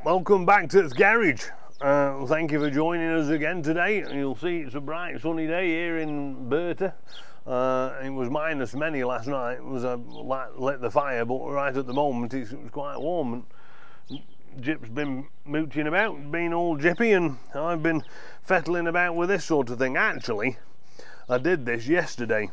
Welcome back to the garage. Thank you for joining us again today. You'll see it's a bright sunny day here in Berta. It was minus many last night. It was lit the fire, but right at the moment it was quite warm. And Jip's been mooching about, being all jippy, and I've been fettling about with this sort of thing. Actually, I did this yesterday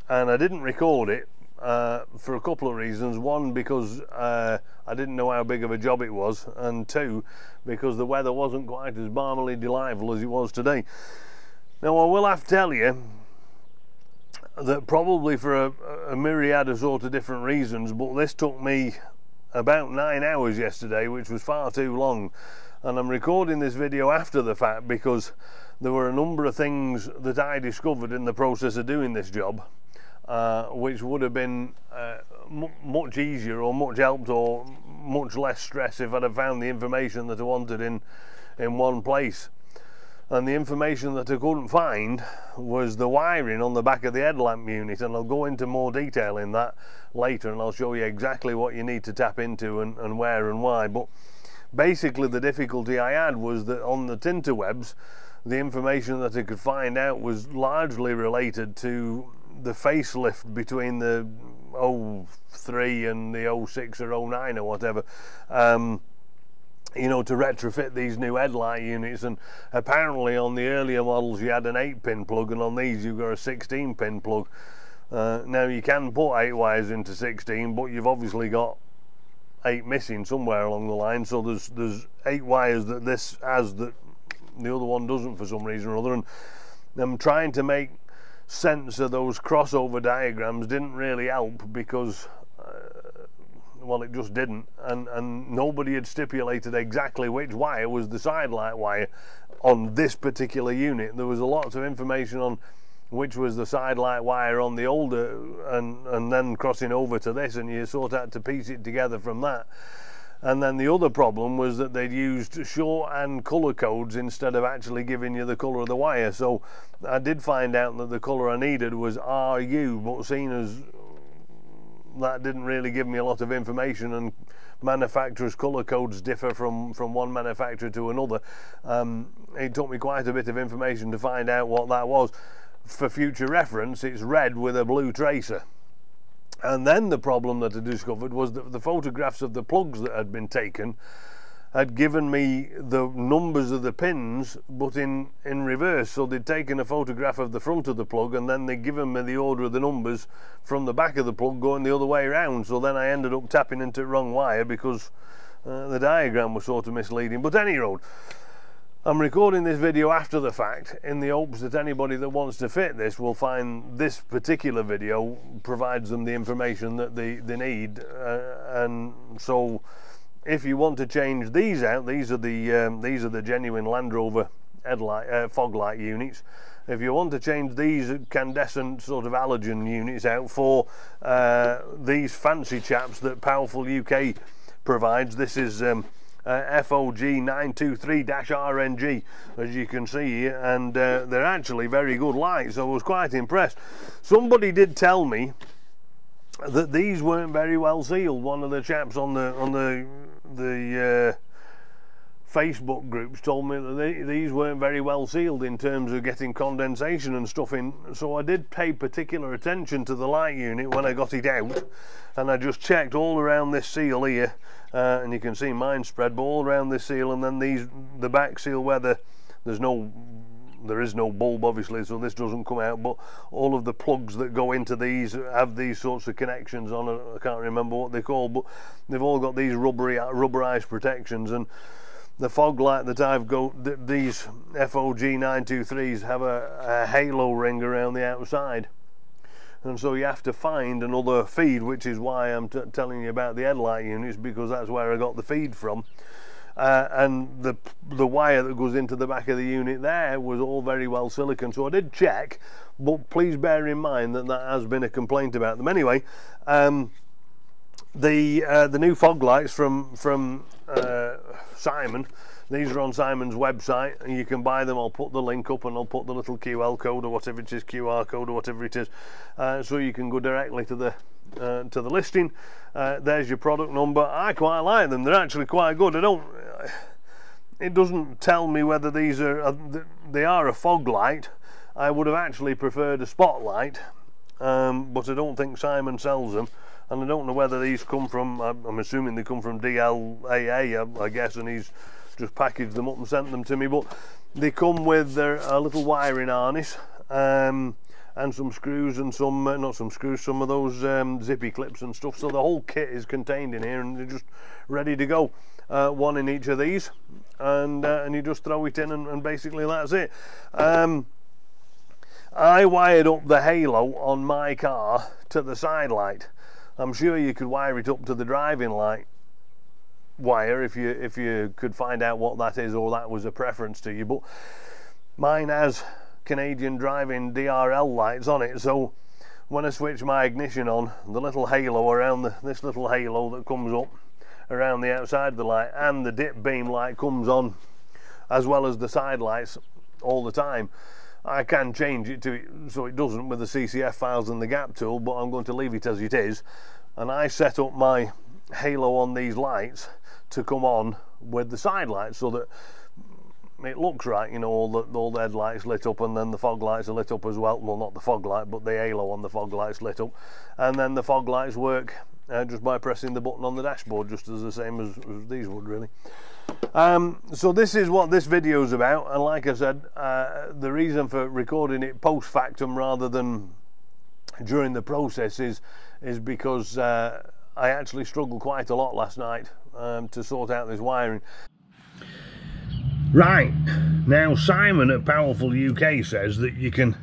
and I didn't record it for a couple of reasons. One, because I didn't know how big of a job it was, and two, because the weather wasn't quite as balmily delightful as it was today. Now, I will have to tell you that probably for a myriad of sort of different reasons, but this took me about 9 hours yesterday, which was far too long. And I'm recording this video after the fact because there were a number of things that I discovered in the process of doing this job, which would have been much easier or much helped or much less stress if I'd have found the information that I wanted in one place. And the information that I couldn't find was the wiring on the back of the headlamp unit, and I'll go into more detail in that later, and I'll show you exactly what you need to tap into and where and why. But basically the difficulty I had was that on the tinterwebs, the information that I could find out was largely related to the facelift between the 03 and the 06 or 09 or whatever, you know, to retrofit these new headlight units. And apparently on the earlier models you had an 8-pin plug, and on these you've got a 16-pin plug. Now you can put 8 wires into 16, but you've obviously got 8 missing somewhere along the line, so there's 8 wires that this has that the other one doesn't for some reason or other. And I'm trying to make sense of those crossover diagrams didn't really help because well, it just didn't, and nobody had stipulated exactly which wire was the side light wire on this particular unit. There was a lot of information on which was the side light wire on the older, and then crossing over to this, and you sort of had to piece it together from that. And then the other problem was that they'd used shorthand colour codes instead of actually giving you the colour of the wire. So I did find out that the colour I needed was RU, but seeing as that didn't really give me a lot of information, and manufacturers' colour codes differ from one manufacturer to another, it took me quite a bit of information to find out what that was. For future reference, it's red with a blue tracer. And then the problem that I discovered was that the photographs of the plugs that had been taken had given me the numbers of the pins, but in reverse. So they'd taken a photograph of the front of the plug, and then they'd given me the order of the numbers from the back of the plug going the other way around. So then I ended up tapping into the wrong wire because the diagram was sort of misleading. But anyhow, I'm recording this video after the fact in the hopes that anybody that wants to fit this will find this particular video provides them the information that they need. And so if you want to change these out, these are the genuine Land Rover headlight fog light units. If you want to change these incandescent sort of halogen units out for these fancy chaps that PowerfulUK provides, this is FOG 923-RNG, as you can see here, and they're actually very good lights, so I was quite impressed. Somebody did tell me that these weren't very well sealed. One of the chaps on the Facebook groups told me that these weren't very well sealed in terms of getting condensation and stuff in. So I did pay particular attention to the light unit when I got it out, and I just checked all around this seal here, and you can see mine spread, but all around this seal, and then the back seal where there is no bulb obviously, so this doesn't come out, but all of the plugs that go into these have these sorts of connections on it. I can't remember what they're called, but they've all got these rubberized protections. And the fog light that I've got, these FOG 923s have a halo ring around the outside, and so you have to find another feed, which is why I'm telling you about the headlight units, because that's where I got the feed from. and the wire that goes into the back of the unit there was all very well silicon. So I did check, but please bear in mind that that has been a complaint about them. Anyway, the new fog lights from Simon, these are on Simon's website, and you can buy them. I'll put the link up, and I'll put the little QL code or whatever it is, QR code or whatever it is, so you can go directly to the listing. There's your product number. I quite like them. They're actually quite good. It doesn't tell me whether these they are a fog light. I would have actually preferred a spotlight, but I don't think Simon sells them, and I don't know whether these come from, I'm assuming they come from DLAA, I guess, and he's just packaged them up and sent them to me. But they come with a little wiring harness, and some screws, and some not some screws, some of those zippy clips and stuff. So the whole kit is contained in here, and they're just ready to go. One in each of these, and you just throw it in, and basically that's it. I wired up the halo on my car to the side light. I'm sure you could wire it up to the driving light wire if you could find out what that is, or that was a preference to you. But mine has Canadian driving DRL lights on it, so when I switch my ignition on, the little halo around this little halo that comes up around the outside of the light, and the dip beam light comes on, as well as the side lights all the time. I can change it so it doesn't with the CCF files and the gap tool, but I'm going to leave it as it is. And I set up my halo on these lights to come on with the side lights, so that it looks right, you know, all the headlights lit up, and then the fog lights are lit up as well. Well, not the fog light, but the halo on the fog lights lit up, and then the fog lights work just by pressing the button on the dashboard, just as the same as these would, really. So this is what this video is about, and like I said, the reason for recording it post factum rather than during the process is because I actually struggled quite a lot last night to sort out this wiring. Right, now Simon at PowerfulUK says that you can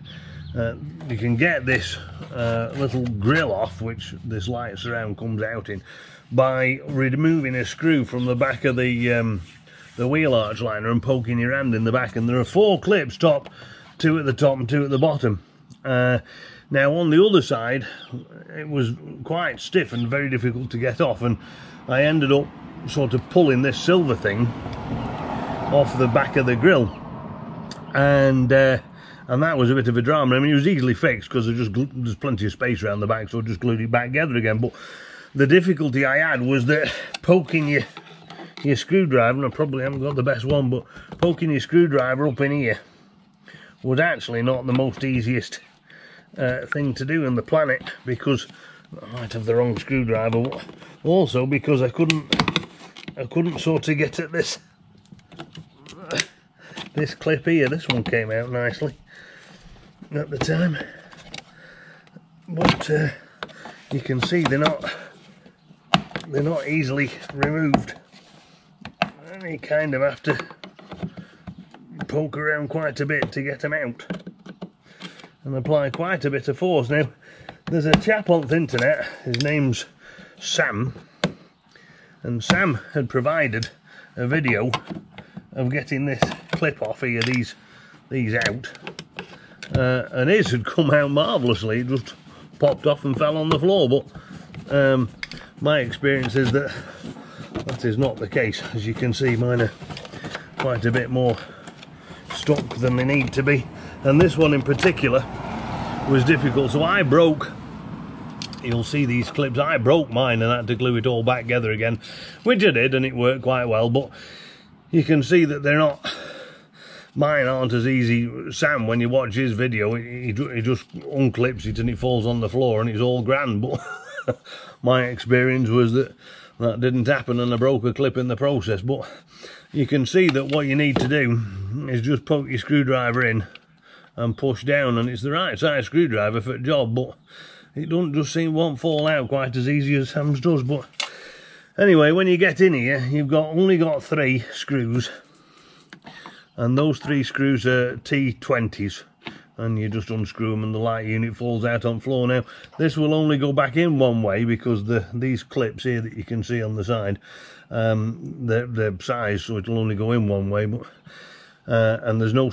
get this little grill off, which this light surround comes out in, by removing a screw from the back of the wheel arch liner and poking your hand in the back. And there are 4 clips, two at the top and 2 at the bottom. Now on the other side it was quite stiff and very difficult to get off, and I ended up sort of pulling this silver thing off the back of the grill, and that was a bit of a drama. I mean, it was easily fixed because there's plenty of space around the back, so I just glued it back together again. But the difficulty I had was that poking your screwdriver, and I probably haven't got the best one, but poking your screwdriver up in here was actually not the most easiest thing to do on the planet, because I might have the wrong screwdriver, but also because I couldn't sort of get at this clip here. This one came out nicely at the time, but you can see they're not easily removed, and you kind of have to poke around quite a bit to get them out and apply quite a bit of force. Now there's a chap on the internet, his name's Sam, and Sam had provided a video of getting this clip off here, these out, and his had come out marvellously. It just popped off and fell on the floor. But my experience is that is not the case. As you can see, mine are quite a bit more stuck than they need to be, and this one in particular was difficult. So I broke, you'll see these clips, I broke mine and had to glue it all back together again, which I did, and it worked quite well. But you can see that they're not, mine aren't as easy. Sam, when you watch his video, he just unclips it and it falls on the floor and it's all grand. But my experience was that didn't happen, and I broke a clip in the process. But you can see that what you need to do is just poke your screwdriver in and push down, and it's the right size screwdriver for the job, but it won't fall out quite as easy as Sam's does. But anyway, when you get in here, you've only got 3 screws, and those 3 screws are T20s, and you just unscrew them and the light unit falls out on floor. Now this will only go back in one way because these clips here that you can see on the side, they're sized so it'll only go in one way, but and there's no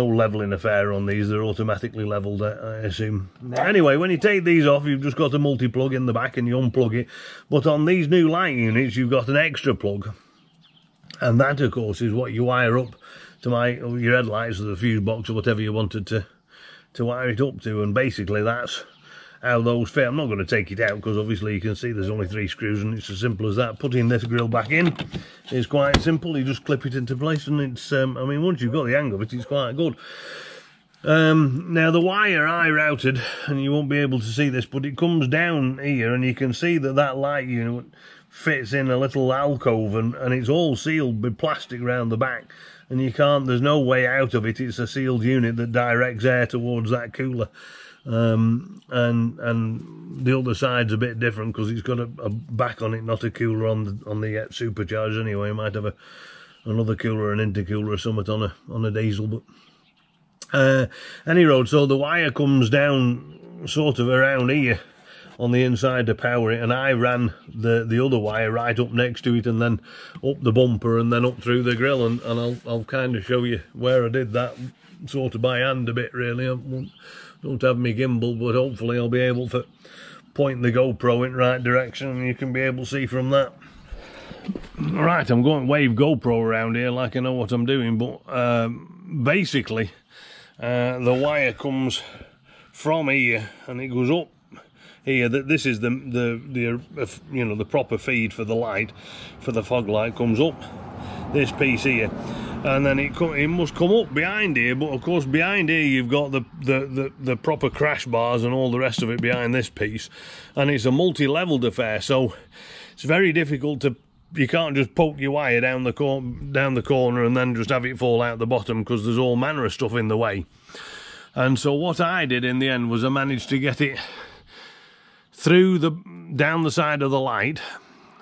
leveling affair on these. They're automatically leveled, I assume. Anyway, when you take these off, you've just got a multi-plug in the back and you unplug it. But on these new light units, you've got an extra plug, and that of course is what you wire up to your headlights or the fuse box or whatever you wanted to wire it up to. And basically that's how those fit. I'm not going to take it out because obviously you can see there's only 3 screws and it's as simple as that. Putting this grill back in is quite simple. You just clip it into place and it's I mean, once you've got the hang of it, it's quite good. Now the wire I routed, and you won't be able to see this, but it comes down here and you can see that light unit fits in a little alcove, and it's all sealed with plastic around the back, and there's no way out of it. It's a sealed unit that directs air towards that cooler. And the other side's a bit different because it's got a back on it, not a cooler on the supercharged anyway. It might have another cooler, an intercooler or something on a diesel, but any road. So the wire comes down sort of around here on the inside to power it, and I ran the other wire right up next to it and then up the bumper and then up through the grill, and I'll kind of show you where I did that sort of by hand a bit really. I don't have my gimbal, but hopefully I'll be able to point the GoPro in the right direction and you can be able to see from that. Right, I'm going to wave GoPro around here like I know what I'm doing, but basically the wire comes from here and it goes up here. This is the proper feed for the light, for the fog light, comes up this piece here, and then it must come up behind here. But of course behind here you've got the proper crash bars and all the rest of it behind this piece, and it's a multi-leveled affair, so it's very difficult to, you can't just poke your wire down the corner and then just have it fall out the bottom, because there's all manner of stuff in the way. And so what I did in the end was I managed to get it through down the side of the light,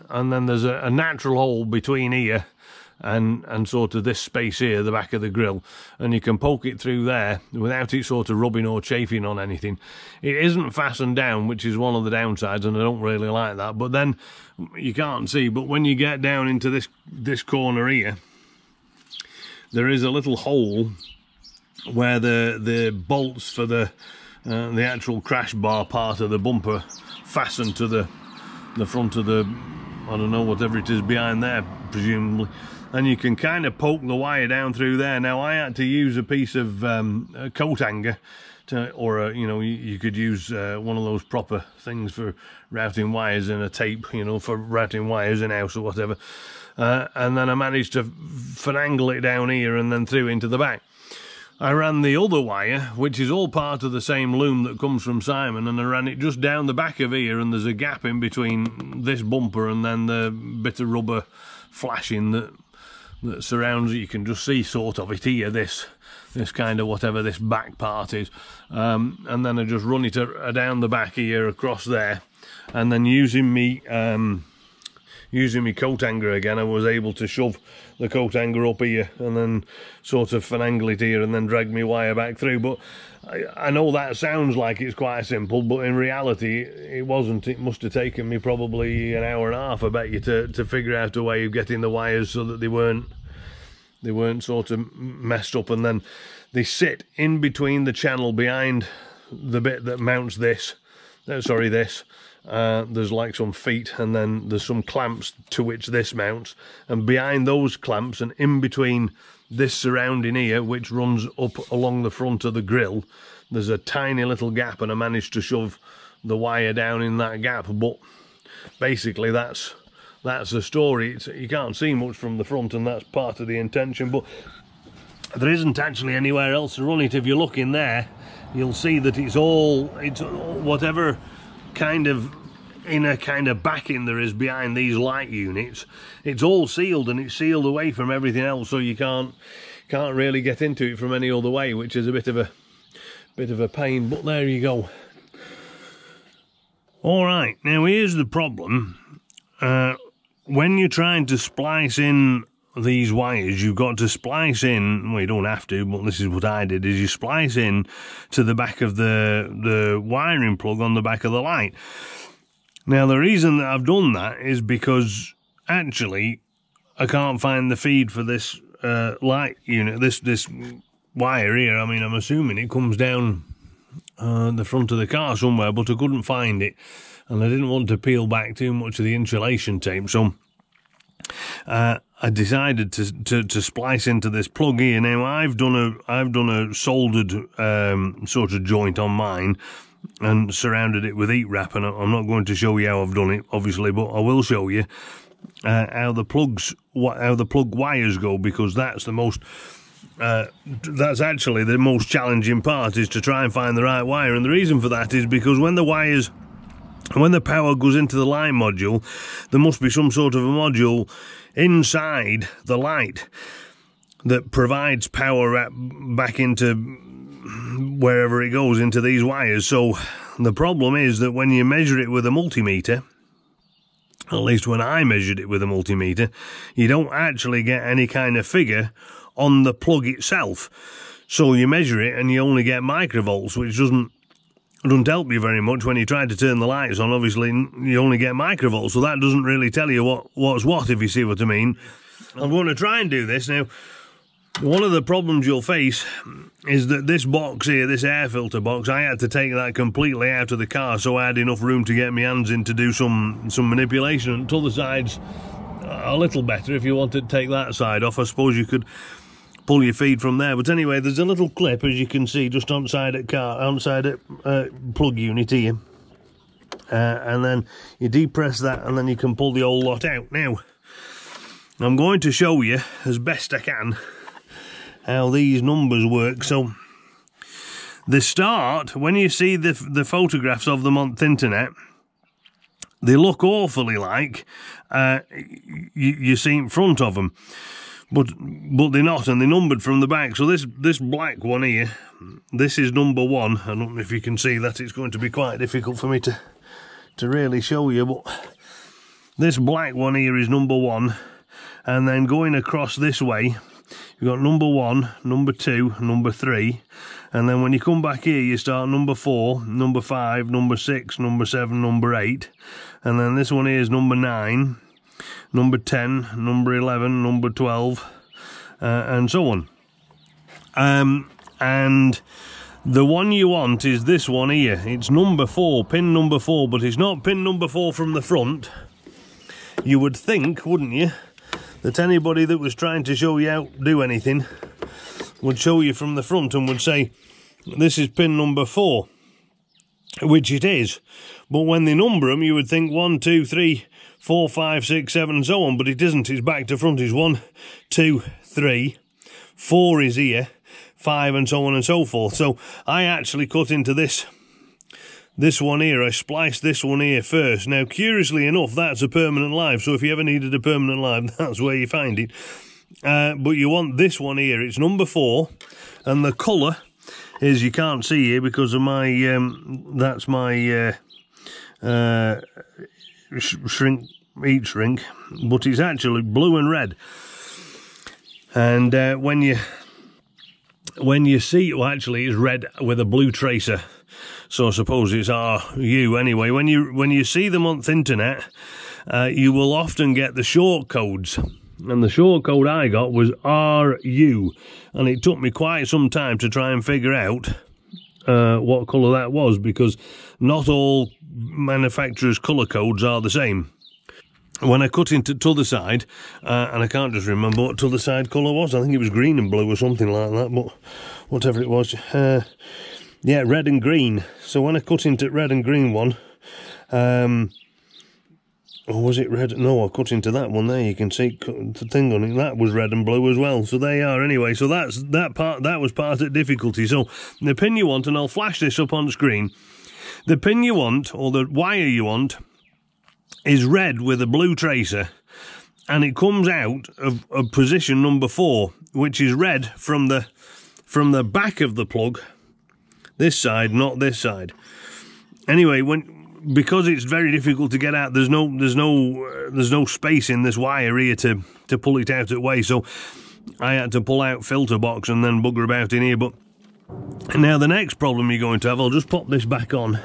and then there's a natural hole between here and sort of this space here, the back of the grill, and you can poke it through there without it sort of rubbing or chafing on anything. It isn't fastened down, which is one of the downsides, and I don't really like that. But then you can't see, but when you get down into this corner here, there is a little hole where the bolts for the actual crash bar part of the bumper fasten to the front of the, I don't know, whatever it is behind there, presumably. And you can kind of poke the wire down through there. Now I had to use a piece of a coat hanger, you could use one of those proper things for routing wires in a tape, for routing wires in house or whatever. And then I managed to finagle it down here and then through into the back. I ran the other wire, which is all part of the same loom that comes from Simon, and I ran it just down the back of here, and there's a gap in between this bumper and then the bit of rubber flashing that surrounds it. You can just see sort of it here, this kind of whatever this back part is, and then I just run it down the back here across there, and then using me coat hanger again, I was able to shove the coat hanger up here and then sort of finagle it here and then drag my wire back through. But I know that sounds like it's quite simple, but in reality it wasn't. It must have taken me probably an hour and a half, I bet you, to figure out a way of getting the wires so that they weren't sort of messed up. And then they sit in between the channel behind the bit that mounts this. There's like some feet, and then there's some clamps to which this mounts, and behind those clamps and in between this surrounding here, which runs up along the front of the grill, there's a tiny little gap, and I managed to shove the wire down in that gap. But basically that's the story. You can't see much from the front, and that's part of the intention, but there isn't actually anywhere else to run it. If you look in there, you'll see that it's whatever kind of inner kind of backing there is behind these light units, it's all sealed, and it's sealed away from everything else, so you can't really get into it from any other way, which is a bit of a pain. But there you go. All right, now here's the problem. When you're trying to splice in these wires, you've got to splice in, well, you don't have to, but this is what I did, is you splice in to the back of the wiring plug on the back of the light. Now, the reason that I've done that is because, actually, I can't find the feed for this light unit, this wire here. I mean, I'm assuming it comes down the front of the car somewhere, but I couldn't find it, and I didn't want to peel back too much of the insulation tape, so I decided to splice into this plug here. Now, I've done a soldered sort of joint on mine and surrounded it with heat wrap, and I'm not going to show you how I've done it, obviously, but I will show you how the plug wires go, because that's the most that's actually the most challenging part, is to try and find the right wire. And the reason for that is because when the power goes into the light module, there must be some sort of a module inside the light that provides power back into wherever it goes, into these wires. So the problem is that when you measure it with a multimeter, at least when I measured it with a multimeter, you don't actually get any kind of figure on the plug itself. So you measure it and you only get microvolts, which doesn't help you very much when you try to turn the lights on. Obviously, you only get microvolts, so that doesn't really tell you what's what, if you see what I mean. I'm going to try and do this. Now, one of the problems you'll face is that this box here, this air filter box, I had to take that completely out of the car so I had enough room to get my hands in to do some manipulation. And the other side's a little better. If you wanted to take that side off, I suppose you could pull your feed from there. But anyway, there's a little clip, as you can see, just outside plug unit here, and then you depress that, and then you can pull the whole lot out. Now, I'm going to show you as best I can how these numbers work. So the start, when you see the photographs of them on the internet, they look awfully like you see in front of them, but they're not, and they're numbered from the back. So this black one here, this is number 1. I don't know if you can see that. It's going to be quite difficult for me to really show you, but this black one here is number 1, and then going across this way, you've got number 1, number 2, number 3, and then when you come back here, you start number 4, number 5, number 6, number 7, number 8, and then this one here is number 9, number 10, number 11, number 12, and so on. And the one you want is this one here. It's number 4, pin number 4, but it's not pin number 4 from the front. You would think, wouldn't you, that anybody that was trying to show you how to do anything would show you from the front and would say, this is pin number 4, which it is. But when they number them, you would think 1, 2, 3, 4, 5, 6, 7, and so on, but it isn't. It's back to front. It's 1, 2, 3, 4 is here, 5, and so on and so forth. So I actually cut into this one here. I spliced this one here first. Now, curiously enough, that's a permanent live, so if you ever needed a permanent live, that's where you find it. But you want this one here. It's number 4, and the colour is, you can't see here because of my that's my heat shrink, but it's actually blue and red. And when you see, well, actually it's red with a blue tracer, so I suppose it's RU anyway. When you see them on the internet, you will often get the short codes, and the short code I got was RU, and it took me quite some time to try and figure out what colour that was, because not all manufacturers' colour codes are the same. When I cut into t'other side, and I can't just remember what t'other side colour was, I think it was green and blue or something like that, but whatever it was, yeah, red and green. So when I cut into red and green one, or was it red? No, I cut into that one there. You can see the thing on it. That was red and blue as well. So they are anyway. So that was part of difficulty. So the pin you want, and I'll flash this up on screen. The pin you want, or the wire you want, is red with a blue tracer, and it comes out of position number 4, which is red from the back of the plug. This side, not this side. Anyway, because it's very difficult to get out, there's no space in this wire here to pull it out of the way, so I had to pull out filter box and then bugger about in here. But now the next problem you're going to have, I'll just pop this back on.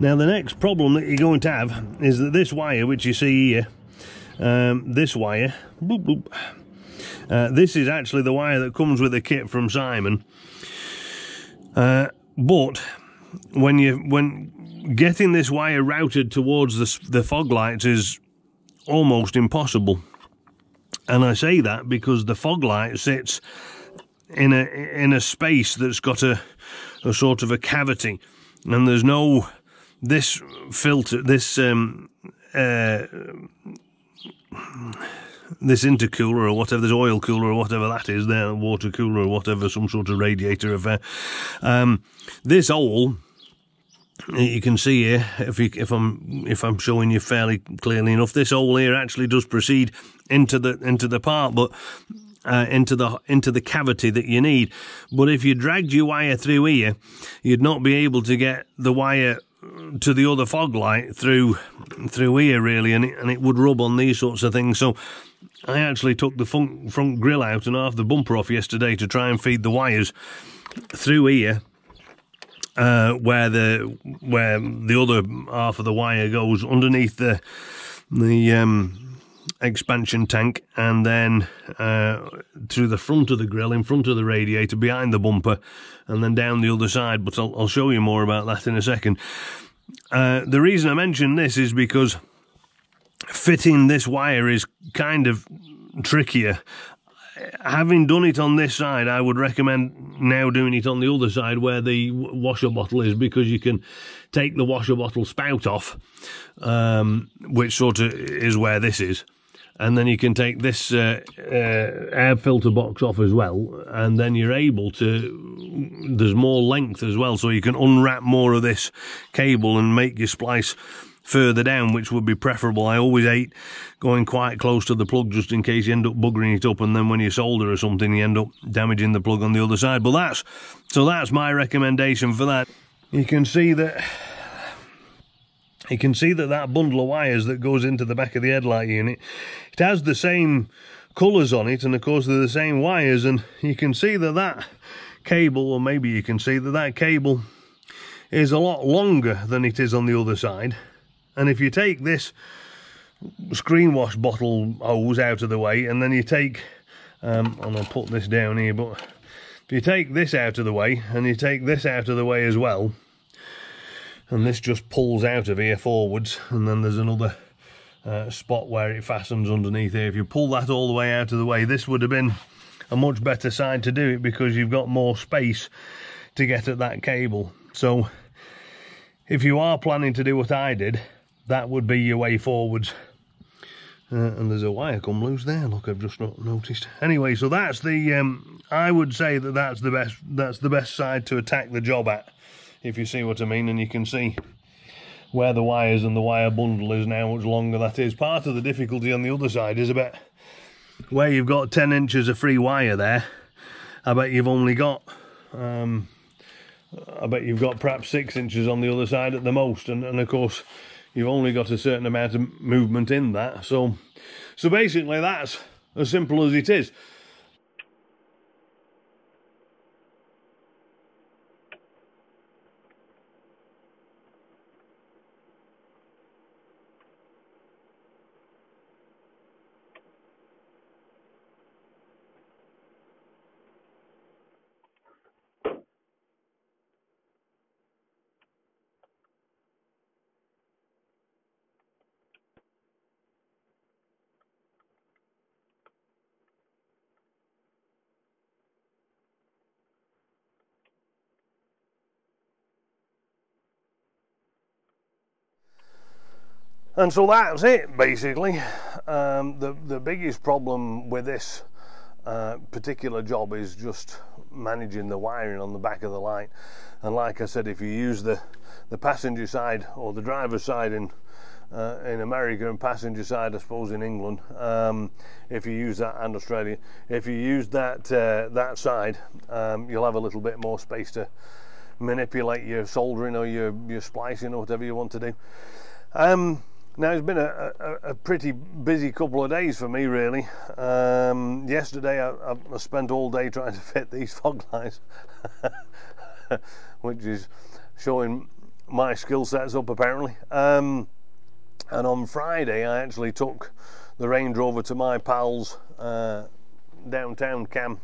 Now the next problem that you're going to have is that this wire, which you see here, this wire, boop, boop, this is actually the wire that comes with the kit from Simon. But when getting this wire routed towards the fog lights is almost impossible. And I say that because the fog light sits in a space that's got a sort of a cavity, and there's no this filter, this intercooler or whatever, this oil cooler or whatever that is there, water cooler or whatever, some sort of radiator affair. This hole, you can see here, if I'm showing you fairly clearly enough, this hole here actually does proceed into the part, but into the cavity that you need. But if you dragged your wire through here, you'd not be able to get the wire to the other fog light through here really, and it would rub on these sorts of things. So I actually took the front grille out and half the bumper off yesterday to try and feed the wires through here, where the other half of the wire goes underneath the expansion tank, and then through the front of the grille, in front of the radiator, behind the bumper, and then down the other side. But I'll show you more about that in a second. The reason I mention this is because fitting this wire is kind of trickier. Having done it on this side, I would recommend now doing it on the other side where the washer bottle is, because you can take the washer bottle spout off, which sort of is where this is, and then you can take this air filter box off as well, and then you're able to, there's more length as well, so you can unwrap more of this cable and make your splice further down, which would be preferable. I always hate going quite close to the plug, just in case you end up buggering it up, and then when you solder or something you end up damaging the plug on the other side. But that's my recommendation for that. You can see that that bundle of wires that goes into the back of the headlight unit, it has the same colours on it, and of course they're the same wires, and you can see that cable, or maybe you can see that cable is a lot longer than it is on the other side. And if you take this screen wash bottle hose out of the way, and then you take, and I'll put this down here, but if you take this out of the way, and you take this out of the way as well, and this just pulls out of here forwards, and then there's another spot where it fastens underneath here. If you pull that all the way out of the way, this would have been a much better side to do it, because you've got more space to get at that cable. So if you are planning to do what I did, that would be your way forwards. And there's a wire come loose there, look, I've just not noticed. Anyway, so that's the I would say that's the best side to attack the job at, if you see what I mean. And you can see where the wires and the wire bundle is now, how much longer that is. Part of the difficulty on the other side is about where you've got 10 inches of free wire there. I bet you've only got perhaps 6 inches on the other side at the most, and of course you've only got a certain amount of movement in that. So basically that's as simple as it is. And so that's it, basically. The biggest problem with this particular job is just managing the wiring on the back of the light. And like I said, if you use the passenger side or the driver's side in America, and passenger side I suppose in England, if you use that, and Australia, if you use that that side, you'll have a little bit more space to manipulate your soldering or your splicing or whatever you want to do. Now it's been a pretty busy couple of days for me, really. Yesterday I spent all day trying to fit these fog lights, which is showing my skill sets up apparently. And on Friday I actually took the Range Rover to my pals downtown Cam.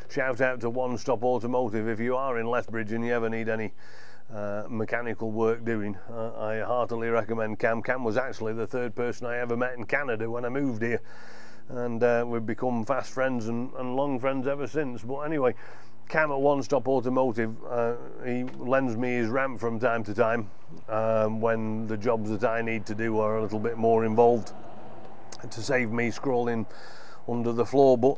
Shout out to One Stop Automotive. If you are in Lethbridge and you ever need any mechanical work doing, I heartily recommend Cam. Cam was actually the third person I ever met in Canada when I moved here, and we've become fast friends and long friends ever since. But anyway, Cam at One Stop Automotive, he lends me his ramp from time to time when the jobs that I need to do are a little bit more involved, to save me scrolling under the floor. But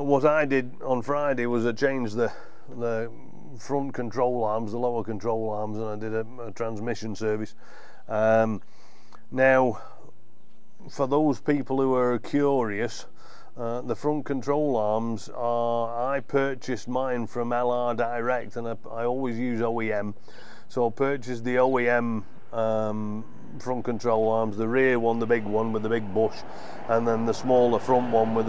what I did on Friday was I changed the front control arms, the lower control arms, and I did a transmission service. Now, for those people who are curious, the front control arms I purchased mine from LR Direct, and I always use OEM, so I purchased the OEM front control arms, the rear one, the big one with the big bush, and then the smaller front one with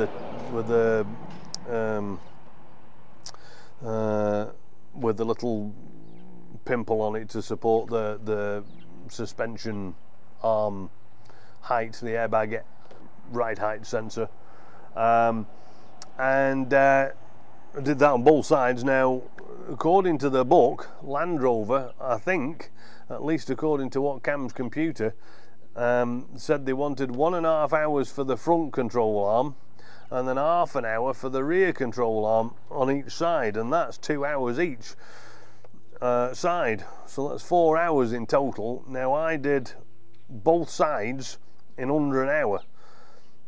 the little pimple on it to support the suspension arm height, the airbag ride height sensor, and I did that on both sides. Now, according to the book, Land Rover, I think, at least according to what Cam's computer said, they wanted 1.5 hours for the front control arm and then half an hour for the rear control arm on each side, and that's 2 hours each side, so that's 4 hours in total. Now, I did both sides in under an hour,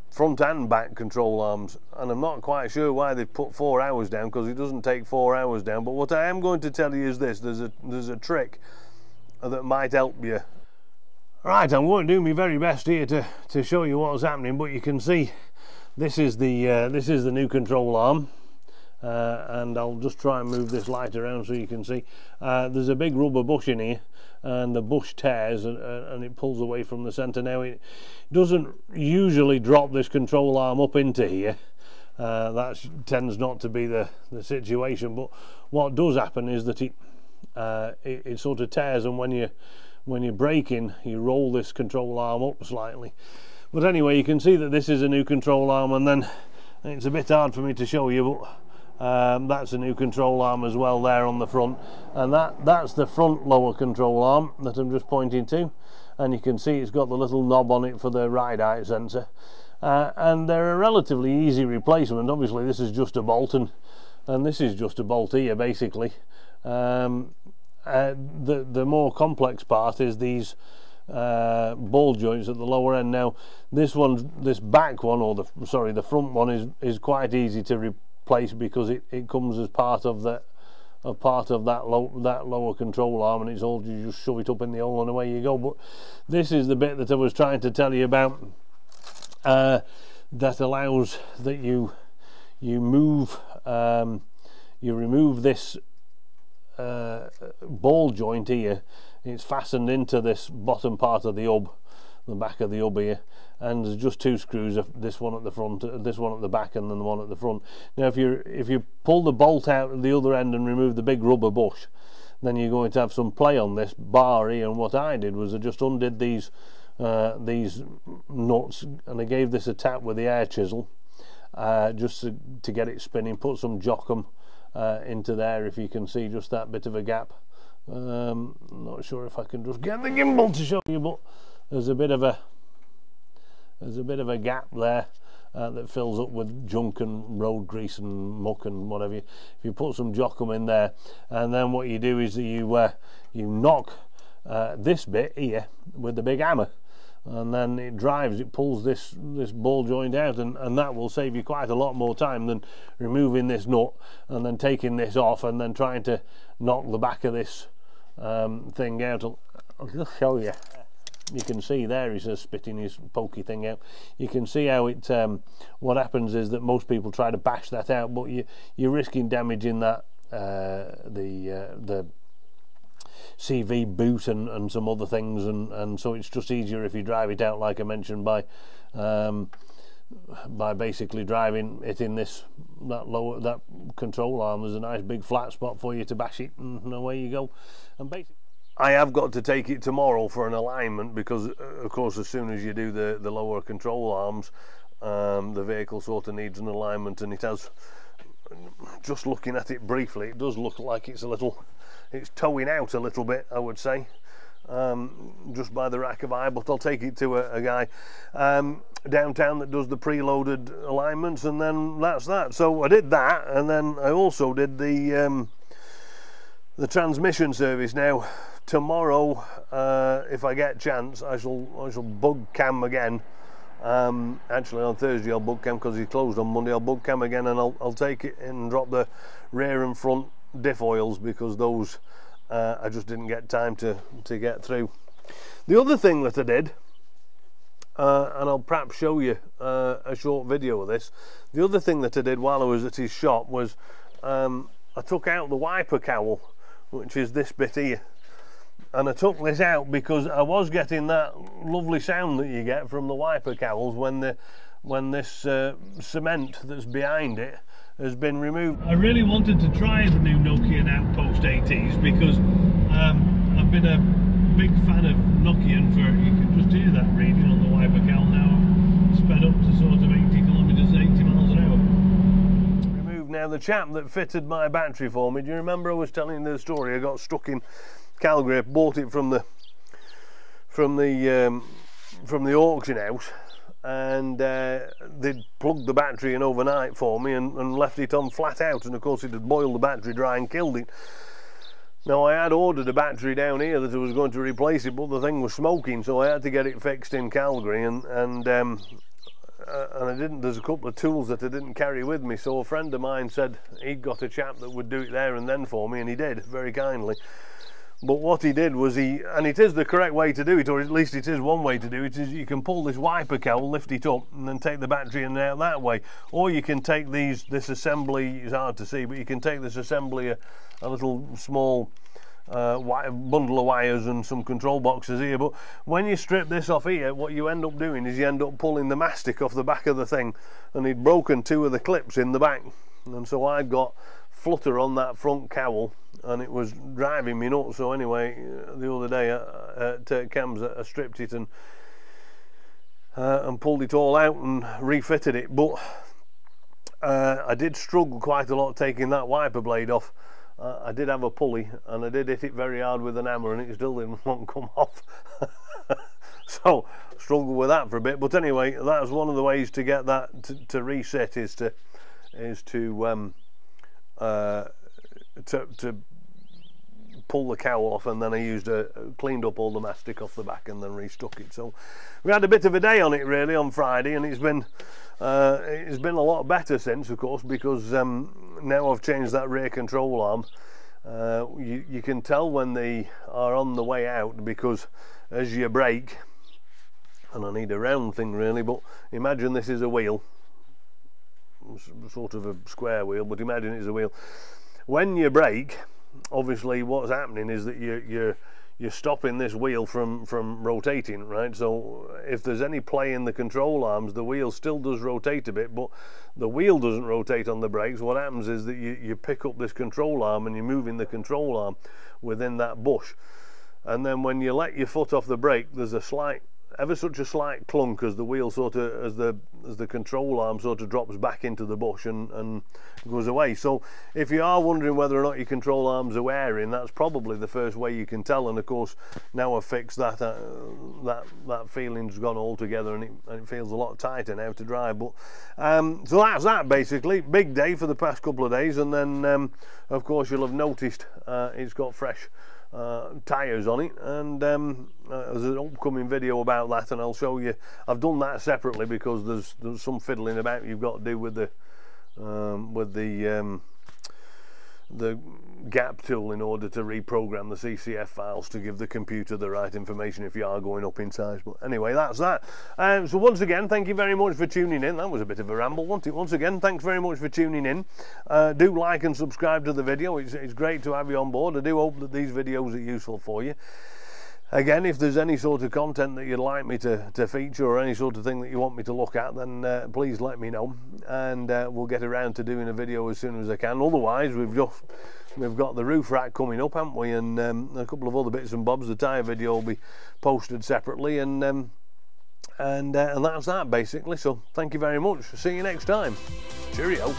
front and back control arms, and I'm not quite sure why they've put 4 hours down, because it doesn't take 4 hours down. But what I am going to tell you is this: there's a trick that might help you. Right, I'm going to do my very best here to show you what's happening, but you can see this is the new control arm, and I'll just try and move this light around so you can see. There's a big rubber bush in here, and the bush tears and it pulls away from the center. Now, it doesn't usually drop this control arm up into here. That tends not to be the situation, but what does happen is that it sort of tears, and when you're braking, you roll this control arm up slightly. But anyway, you can see that this is a new control arm, and then it's a bit hard for me to show you, but that's a new control arm as well there on the front, and that's the front lower control arm that I'm just pointing to, and you can see it's got the little knob on it for the ride height sensor, and they're a relatively easy replacement. Obviously this is just a bolt, and this is just a bolt here basically. The more complex part is these ball joints at the lower end. Now, this back one, or the front one, is quite easy to replace, because it comes as part of that lower control arm, and it's all, you just shove it up in the hole and away you go. But this is the bit that I was trying to tell you about, that allows that you move, you remove this ball joint here. It's fastened into this bottom part of the hub, the back of the hub here, and there's just 2 screws, this one at the front, this one at the back, and then the one at the front. Now, if you pull the bolt out at the other end and remove the big rubber bush, then you're going to have some play on this bar here. And what I did was I just undid these nuts, and I gave this a tap with the air chisel, just to get it spinning. Put some jockum into there, if you can see just that bit of a gap. Not sure if I can just get the gimbal to show you, but there's a bit of a gap there that fills up with junk and road grease and muck and whatever. If you put some jockum in there, and then what you do is you knock this bit here with the big hammer, and then it pulls this ball joint out, and that will save you quite a lot more time than removing this nut and then taking this off and then trying to knock the back of this thing out. I'll just show you. You can see there he's just spitting his pokey thing out. You can see how it what happens is that most people try to bash that out, but you're risking damaging that the CV boot and some other things, and so it's just easier if you drive it out, like I mentioned, by basically driving it in that control arm. There's a nice big flat spot for you to bash it, and away you go. And basically, I have got to take it tomorrow for an alignment, because of course as soon as you do the lower control arms, the vehicle sort of needs an alignment, and it has, just looking at it briefly, it does look like it's towing out a little bit, I would say, just by the rack of eye. But I'll take it to a guy downtown that does the preloaded alignments, and then that's that. So I did that, and then I also did the transmission service. Now tomorrow, if I get a chance, I shall bug cam again. Actually on Thursday I'll bug cam, because he's closed on Monday. I'll bug cam again, and I'll take it and drop the rear and front diff oils, because those I just didn't get time to get through. The other thing that I did, and I'll perhaps show you a short video of this, the other thing that I did while I was at his shop was I took out the wiper cowl, which is this bit here. And I took this out because I was getting that lovely sound that you get from the wiper cowls when this cement that's behind it has been removed. I really wanted to try the new Nokian Outpost ATs, because I've been a big fan of Nokian for, you can just hear that reading on the wiper cowl now. I've sped up to sort of 80 kilometres, 80 miles an hour. Removed. Now the chap that fitted my battery for me, do you remember I was telling you the story? I got stuck in Calgary, bought it from the auction house, and they'd plugged the battery in overnight for me and left it on flat out, and of course it had boiled the battery dry and killed it. Now I had ordered a battery down here that I was going to replace it, but the thing was smoking, so I had to get it fixed in Calgary, and I didn't. There's a couple of tools that I didn't carry with me, so a friend of mine said he'd got a chap that would do it there and then for me, and he did, very kindly. But what he did was and it is the correct way to do it, or at least it is one way to do it, is you can pull this wiper cowl, lift it up, and then take the battery in and out that way. Or you can take this assembly, it's hard to see, but you can take this assembly, a little small bundle of wires and some control boxes here. But when you strip this off here, what you end up doing is you end up pulling the mastic off the back of the thing, and he'd broken 2 of the clips in the back. And so I'd got flutter on that front cowl, and it was driving me nuts. So anyway, the other day at Cams, I stripped it and pulled it all out and refitted it. But I did struggle quite a lot taking that wiper blade off. I did have a pulley, and I did hit it very hard with an hammer, and it still didn't want to come off. So struggled with that for a bit. But anyway, that's one of the ways to get that to reset, is to pull the cowl off, and then I cleaned up all the mastic off the back and then restuck it. So we had a bit of a day on it really on Friday, and it's been a lot better since, of course, because now I've changed that rear control arm. You can tell when they are on the way out, because as you brake, and I need a round thing really, but imagine this is a wheel, sort of a square wheel, but imagine it's a wheel. When you brake, obviously what's happening is that you're stopping this wheel from rotating, right? So if there's any play in the control arms, the wheel still does rotate a bit, but the wheel doesn't rotate on the brakes. What happens is that you pick up this control arm, and you're moving the control arm within that bush, and then when you let your foot off the brake, there's ever such a slight clunk as the wheel sort of, as the control arm sort of drops back into the bush and goes away. So if you are wondering whether or not your control arms are wearing, that's probably the first way you can tell. And of course now I've fixed that, that feeling's gone all together, and it feels a lot tighter now to drive. But so that's that basically. Big day for the past couple of days, and then of course you'll have noticed it's got fresh tyres on it, and there's an upcoming video about that, and I'll show you. I've done that separately because there's some fiddling about you've got to do with the gap tool in order to reprogram the CCF files to give the computer the right information if you are going up in size. But anyway, that's that. So once again, thank you very much for tuning in. That was a bit of a ramble, wasn't it? Once again, thanks very much for tuning in. Do like and subscribe to the video. It's great to have you on board. I do hope that these videos are useful for you. Again, if there's any sort of content that you'd like me to feature, or any sort of thing that you want me to look at, then please let me know, and we'll get around to doing a video as soon as I can. Otherwise, we've got the roof rack coming up, haven't we, and a couple of other bits and bobs. The tyre video will be posted separately, and that's that basically. So thank you very much. See you next time. Cheerio.